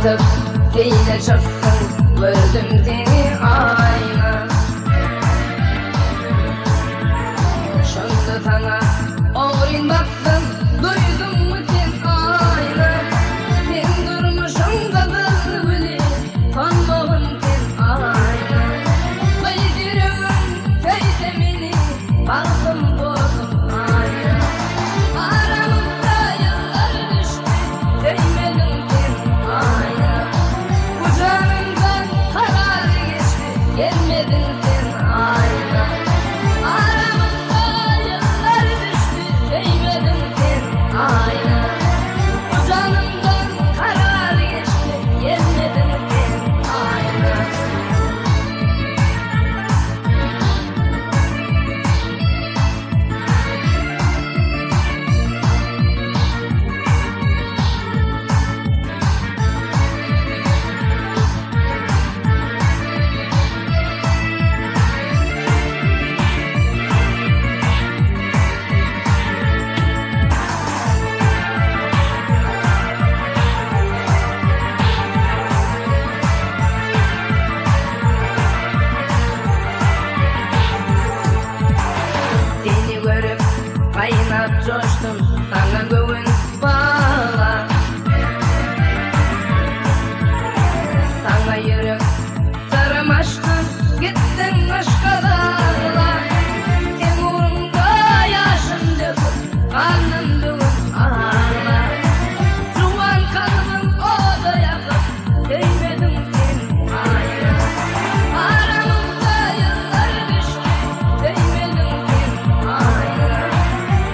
atıp değil çaktın, gördüm seni ayna. Şöyle sana oğrin baktım, duydum mu sen ayna. Sen durmuşsun kadın bile, tanımın sen ayna. Bayılırım teyzemini, baktım bozdum ayna. Aramızda yıllar düştü, değmedim sen ayna. Kucağımdan karar geçti, gelmedin sen ayna. Aramızda yıllar düştü, değmedim sen ayna. Kucağımdan karar geçti, gelmedin sen ayna. Seni görüp kaynap coştum, sana güven bağla. Sana yürüp sarmaştım, gittin başka dağla. Sen uğrumda yaşım döküp, karnım düğün ağla. Zuvan kalbim o da yakıp, değmedim sen ayna. Aramızda yıllar düştü, değmedim sen ayna.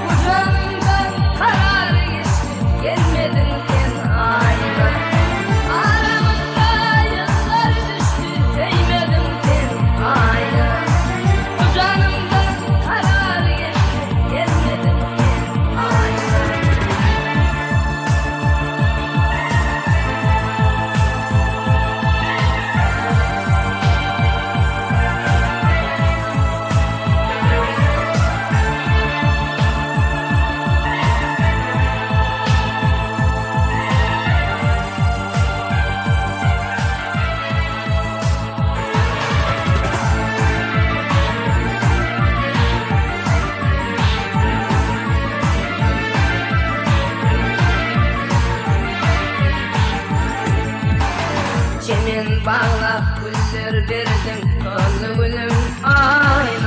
Kucağımdan karar geçti, gelmedin sen ayna. Aramızda yıllar düştü, değmedim sen ayna. Kucağımdan karar geçti, gelmedin sen ayna. Çemin bağla güller verdim, kanlı gülüm ay.